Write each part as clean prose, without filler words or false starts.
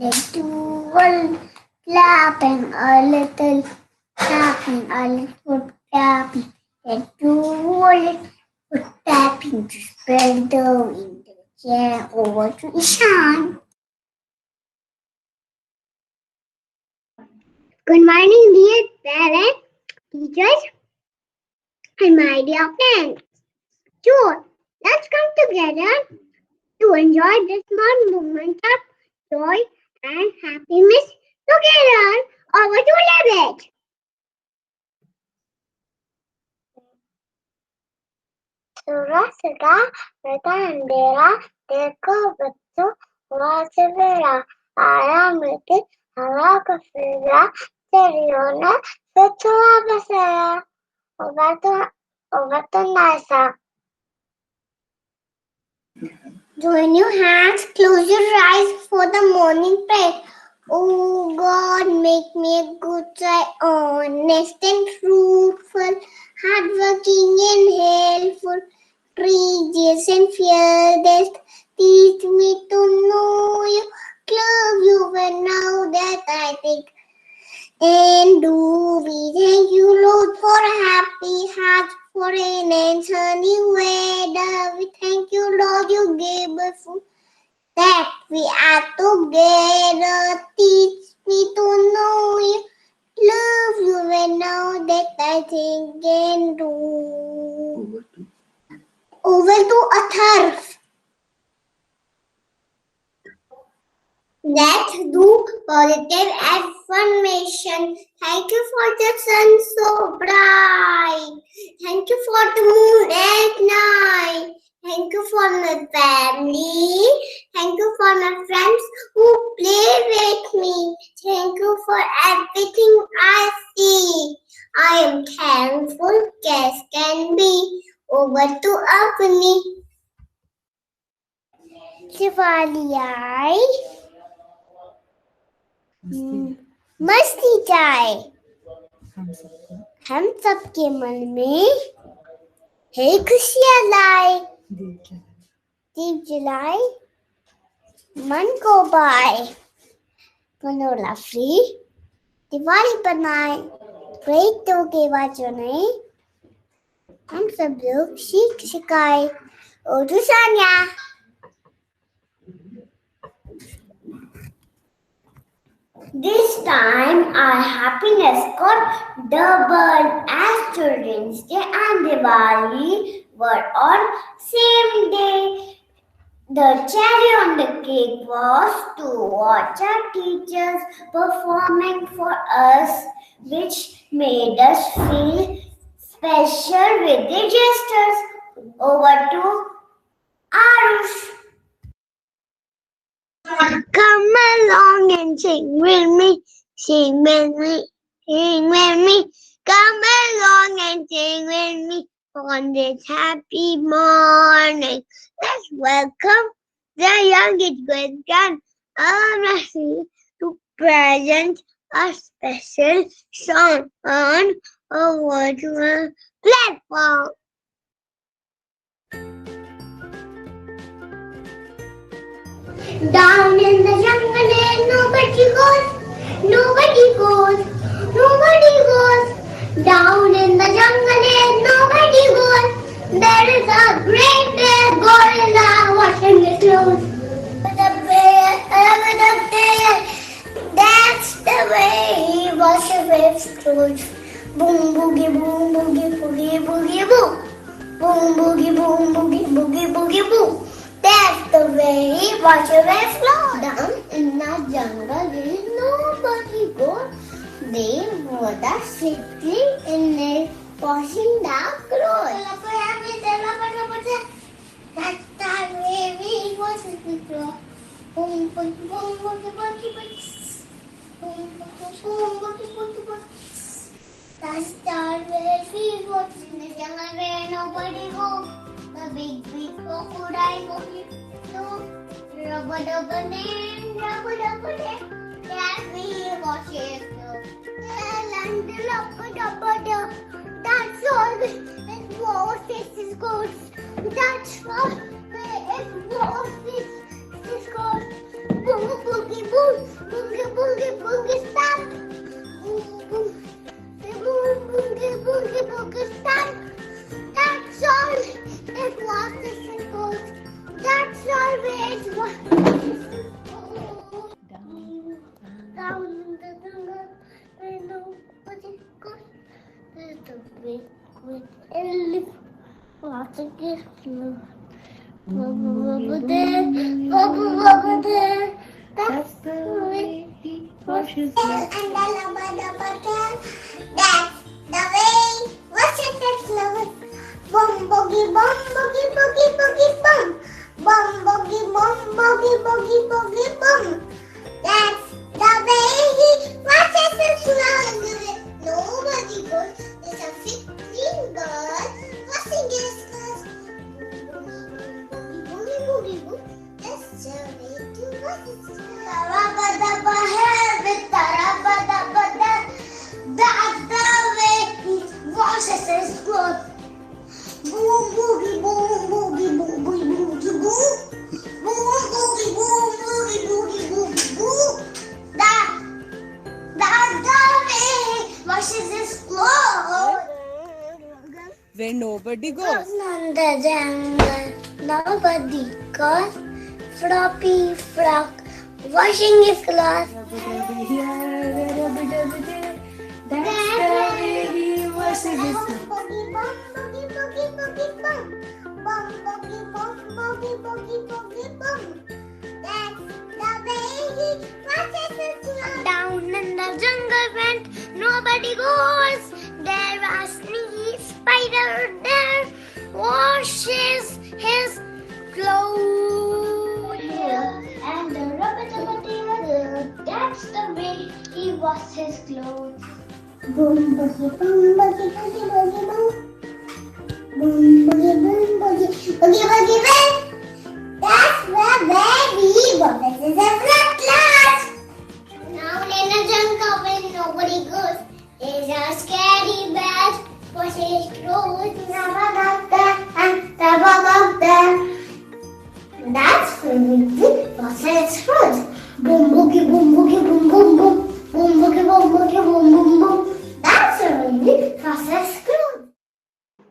The two were clapping a little, tapping a little, tapping. The two were tapping to spread the wind. Yeah, over to Ishan. Good morning, dear parents, teachers, and my dear friends. Sure, let's come together to enjoy this small moment of joy and happiness together. Over to Levitt. सूरज सदा रहता अंधेरा देखो बच्चों वहाँ से मेरा आया मिलके हवा को फिरा चिड़ियों ने बच्चों वापस आया होगा तो NASA Join your hands, close your eyes for the morning prayer. Oh God, make me a good child, honest and fruitful, hardworking and helpful, courageous and fearless. Teach me to know you, love you, and now that I think and do we thank you, Lord, for happy hearts, for rain and sunny weather. We thank you, Lord, you gave us food that we are together. Teach me to know you, love you, and now that I think and do. Over to Athar. Let's do positive affirmation. Thank you for the sun so bright. Thank you for the moon at night. Thank you for my family. Thank you for my friends who play with me. Thank you for everything I see. I am thankful as can be. Over to Apni. Shivali. मस्ती जाए हम सबके मन में है खुशियाँ लाए दीप जलाए मन को बाए मनोला फ्री दिवाली बनाए प्रेतों के वचने हम सब लोग सीख सिखाए और दूसरा This time our happiness got doubled as Children's Day and Diwali were on same day. The cherry on the cake was to watch our teachers performing for us, which made us feel special with their gestures. Over to Arush. Come along and sing with me, sing with me, sing with me. Come along and sing with me on this happy morning. Let's welcome the youngest grandson of Nasi to present a special song on a virtual platform. Down in the jungle and nobody goes, nobody goes, nobody goes. Down in the jungle and nobody goes. There is a great big gorilla washing his clothes. With a bear, that's the way he washes his clothes. Boom boogie boom boogie boogie boogie boo. Boom boogie boom boogie boogie boogie boo. That's the way he washes his clothes. Down in the jungle, there is nobody goes. They were sitting in there washing the clothes. That's the way he washes his clothes. Boom, boom, boom, boom, boom, boom, boom. Boom, boom, boom, boom, boom, boom. That's the way he washes in the jungle where nobody goes. The big crocodile walking through. Rubber dubber name, that we washes and rubber dubber. That's all it washes his clothes. That's all it washes his clothes. Boom boogie boom. watching his clothes. Bubble there, bubble there. That's the way he washes his clothes. That's the way washes his clothes. Bum boogie bum boogie boogie boogie bum. Bum boogie bum boogie boogie boogie bum. That's the way he washes his clothes. Nobody goes. There's a 15 girl washing his clothes. Boogie boogie boogie. That's the way to wash his clothes. Tarabadaba with tarabadabada. That's the way he washes his clothes. Boom boogie boom boogie boogie boogie boo. Boom boogie boom boogie boogie boogie boo. That's the way he washes his clothes. Where nobody goes. On the jungle, nobody goes. Floppy frog washing his clothes. That's the way he washes his clothes. Boogie bum boogie boogie boogie bum. Bum boogie bum boogie boogie boogie bum. That's the way he washes his clothes. Down in the jungle went nobody goes. There was sneaky spider there washes his clothes. And the rabbit there. That's the way he washes his clothes. Boom boogie boom boogie boogie boogie boom. Boom boogie boom boogie boogie boogie boom. That's the way he washes his clothes. Now in a jungle when nobody goes, there's a scary bat washes his clothes. That's when he washes his clothes. Boom boogie boom boogie boom boom boom. Boom boogie boom boogie boom boom boom. That's when he washes his clothes.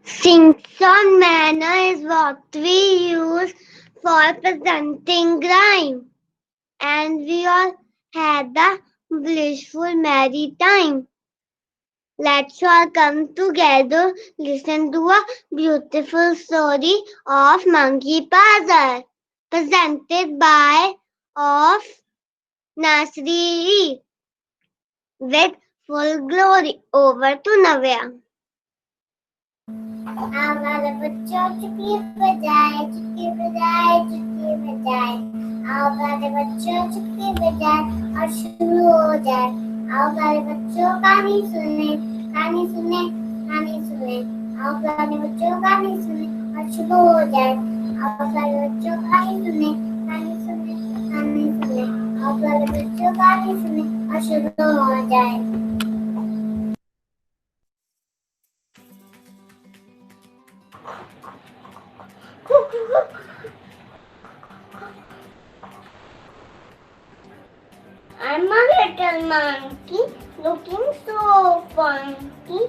Sing-song manner is what we use for presenting rhyme. And we all had a blissful merry time. Let's all come together, listen to a beautiful story of Monkey Puzzle, presented by of Nursery with full glory. Over to Navya. हमारे बच्चों चुटकी बजाए हमारे बच्चों चुटकी बजाए और शुरू हो जाए हमारे बच्चों कहानी सुने हमारे बच्चों कहानी सुने और शुरू हो जाए हमारे बच्चों कहानी सुने हमारे बच्चों कहानी सुने और शुरू हो जाए I'm a little monkey looking so funky,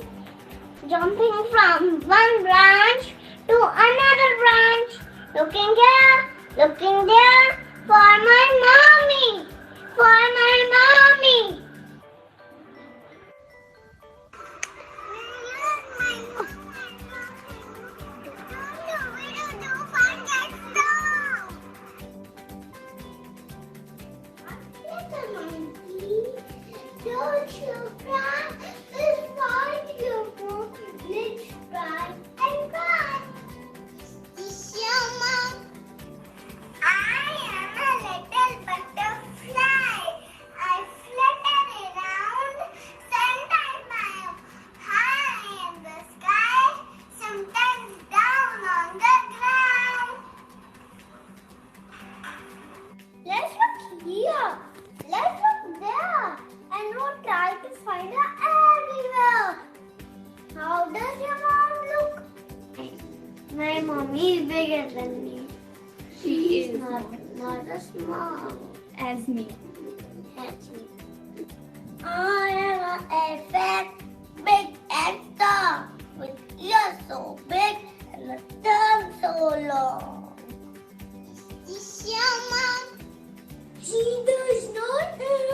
jumping from one branch to another branch, looking here, looking there for my mommy. Don't you cry, we'll find you food. Let's try and cry. I am a little butterfly. I flutter around, sometimes I'm high in the sky, sometimes down on the ground. Let's look here, let's look there. And we'll try to find her everywhere. How does your mom look? My mommy is bigger than me. She is not as small As me. as me. I am a fat, big actor with ears so big and a tongue so long. Is your mom? She does not have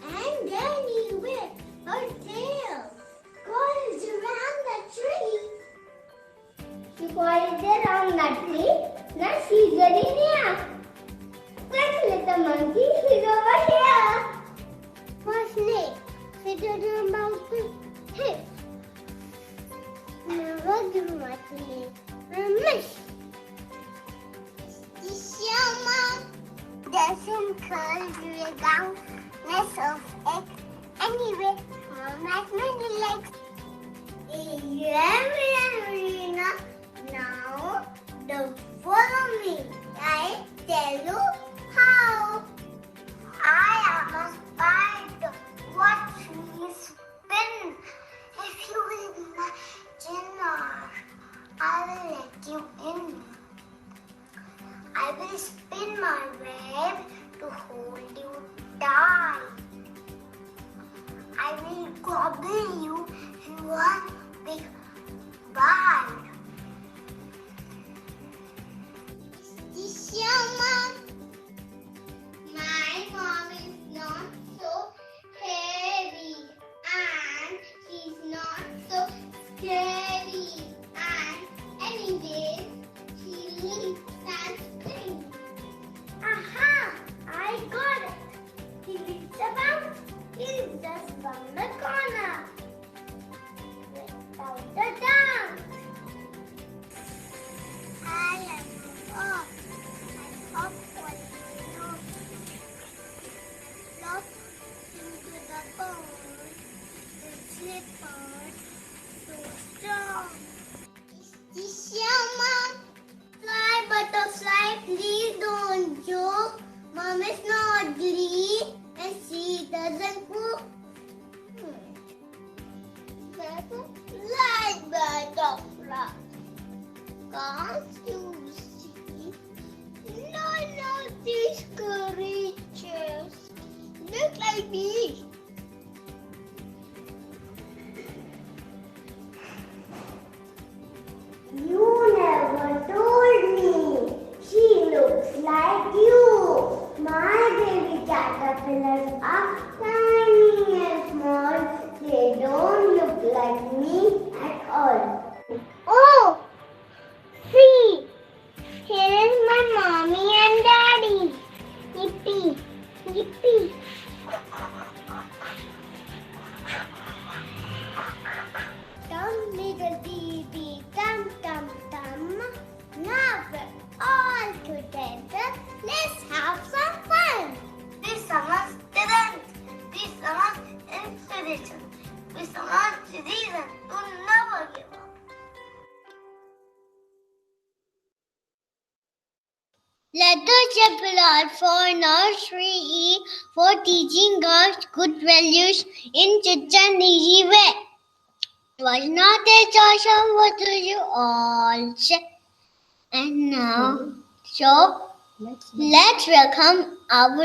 and anywhere her tail goes around. doesn't curl the roundness of egg. Anyway, Mom has many legs. Marina. Now, follow me. I tell you how. I am a spider. Watch me spin. If you will be my dinner, I will let you in. I will spin my web to hold you tight. I will gobble you in one big bite. Is this your mom? My mom is not so heavy and she's not so scary. And anyway, she leaves and springs. Aha! I got it. He leaves about. He's just from the corner. Without the doubt. I am a fox. I hop on you. Flop into the bone. The slippers so strong. Is this your mom? Fly, butterfly, please don't joke. Mom is not ugly and she doesn't poop. Butterfly, butterfly. Can't you see? None of these creatures look like me. You never told me. She looks like you. My baby caterpillars are tiny and small. They don't look like me at all. Oh, see, here is my mommy and daddy. Yippee, yippee. Come, little baby, come, come, come. Now we're all together. Let's have some fun. This summer's talent. This summer's inspiration. This summer's reason to never give up. Let us applaud for Nursery E for teaching us good values in such an easy way. Was not it awesome? What do you all say? And now, so let's welcome our our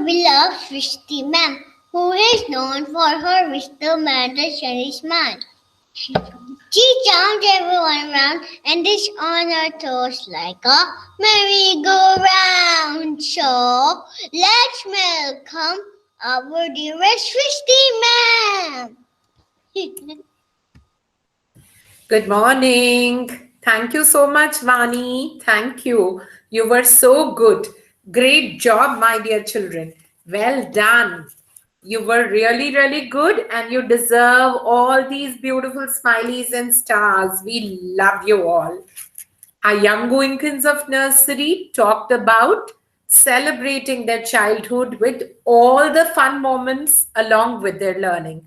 beloved Srishti ma'am, who is known for her wisdom and a sunny smile. She charms everyone around and is on her toes like a merry-go-round. So let's welcome our dearest Srishti ma'am. Good morning. Thank you so much, Vani. Thank you. You were so good. Great job, my dear children. Well done. You were really, really good and you deserve all these beautiful smileys and stars. We love you all. Our young Goenkins of nursery talked about celebrating their childhood with all the fun moments along with their learning.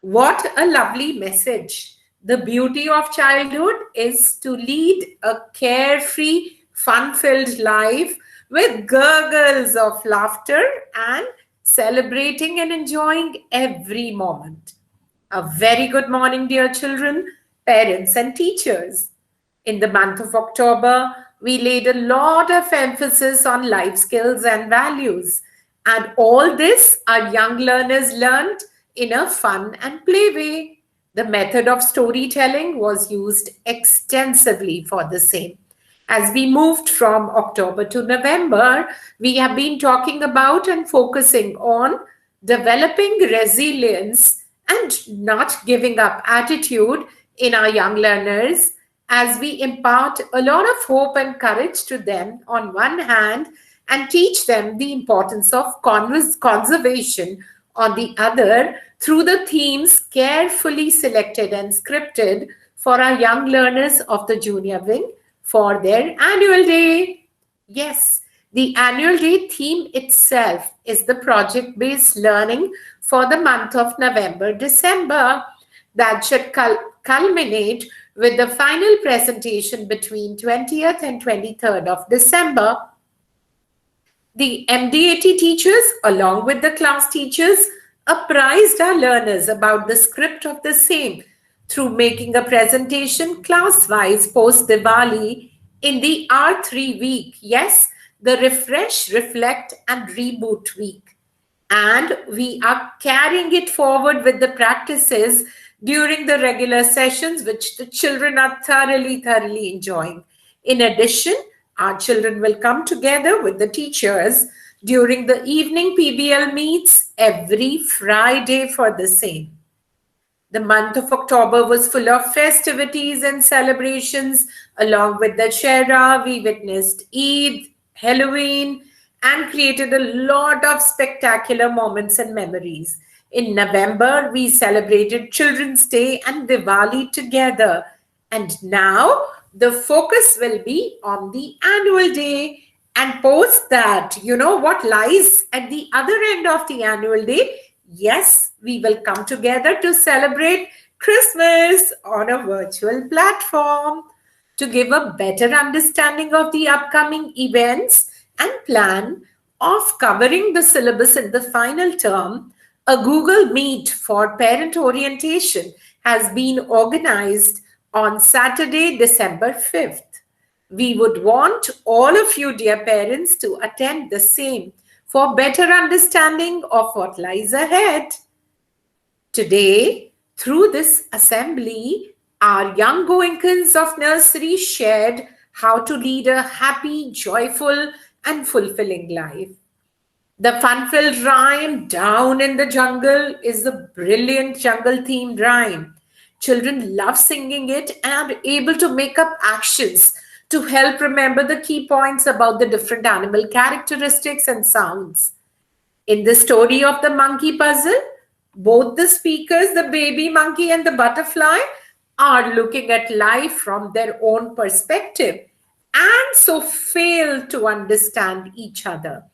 What a lovely message. The beauty of childhood is to lead a carefree, fun-filled life with gurgles of laughter and celebrating and enjoying every moment. A very good morning, dear children, parents and teachers. In the month of October, we laid a lot of emphasis on life skills and values. And all this our young learners learned in a fun and play way. The method of storytelling was used extensively for the same. As we moved from October to November, we have been talking about and focusing on developing resilience and not giving up attitude in our young learners as we impart a lot of hope and courage to them on one hand and teach them the importance of conservation on the other through the themes carefully selected and scripted for our young learners of the Junior Wing for their annual day. Yes, The annual day theme itself is the project-based learning for the month of November-December that should culminate with the final presentation between 20th and 23rd of December. The MDAT teachers, along with the class teachers, apprised our learners about the script of the same through making a presentation class-wise post-Diwali in the R3 week. Yes, the refresh, reflect, and reboot week. And we are carrying it forward with the practices during the regular sessions, which the children are thoroughly enjoying. In addition, our children will come together with the teachers during the evening PBL meets every Friday for the same. The month of October was full of festivities and celebrations. Along with the Shera, we witnessed Eid, Halloween, and created a lot of spectacular moments and memories. In November, we celebrated Children's Day and Diwali together. And now the focus will be on the annual day. And post that, you know what lies at the other end of the annual day? Yes, we will come together to celebrate Christmas on a virtual platform. To give a better understanding of the upcoming events and plan of covering the syllabus in the final term, a Google Meet for parent orientation has been organized on Saturday, December 5th. We would want all of you, dear parents, to attend the same for better understanding of what lies ahead. Today, through this assembly, our young Goenkans of nursery shared how to lead a happy, joyful, and fulfilling life. The fun-filled rhyme, Down in the Jungle, is a brilliant jungle-themed rhyme. Children love singing it and are able to make up actions to help remember the key points about the different animal characteristics and sounds. In the story of the monkey puzzle, both the speakers, the baby monkey and the butterfly, are looking at life from their own perspective and so fail to understand each other.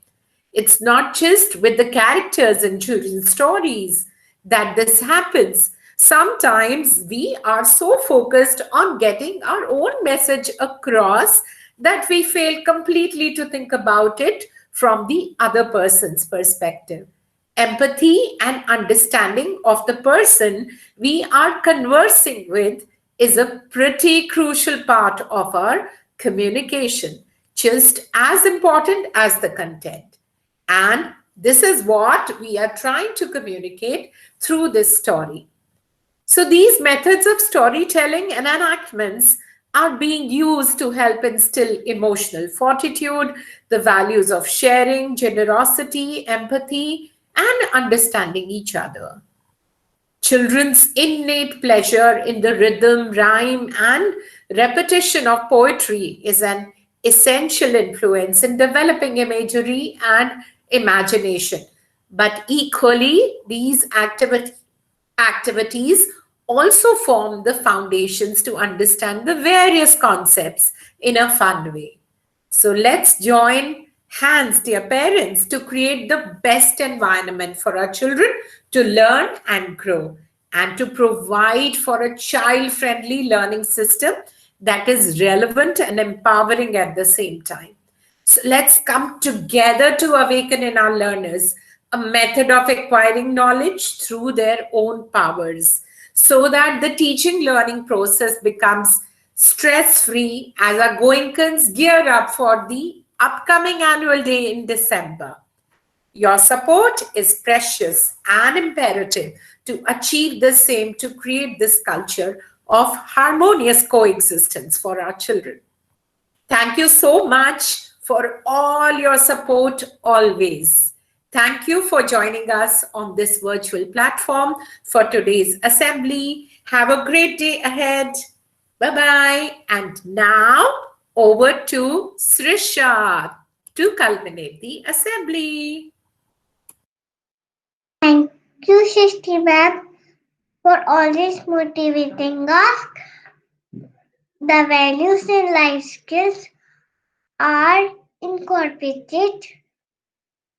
It's not just with the characters in children's stories that this happens. Sometimes we are so focused on getting our own message across that we fail completely to think about it from the other person's perspective. Empathy and understanding of the person we are conversing with is a pretty crucial part of our communication, just as important as the content. And this is what we are trying to communicate through this story. So these methods of storytelling and enactments are being used to help instill emotional fortitude, the values of sharing, generosity, empathy, and understanding each other. Children's innate pleasure in the rhythm, rhyme, and repetition of poetry is an essential influence in developing imagery and imagination. But equally, these activities also form the foundations to understand the various concepts in a fun way. So let's join hands, dear parents, to create the best environment for our children to learn and grow, and to provide for a child-friendly learning system that is relevant and empowering at the same time. So let's come together to awaken in our learners a method of acquiring knowledge through their own powers, so that the teaching learning process becomes stress-free as our Goenkans gear up for the upcoming annual day in December. Your support is precious and imperative to achieve the same, to create this culture of harmonious coexistence for our children. Thank you so much for all your support always. Thank you for joining us on this virtual platform for today's assembly. Have a great day ahead. Bye-bye. And now over to Srisha to culminate the assembly. Thank you, Shishti ma'am, for always motivating us. The values and life skills are in incorporate it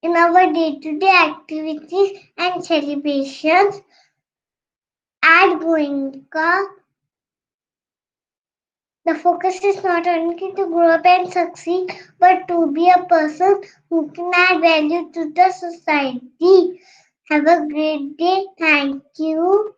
in our day-to-day activities and celebrations. At Goenka, the focus is not only to grow up and succeed, but to be a person who can add value to the society. Have a great day. Thank you.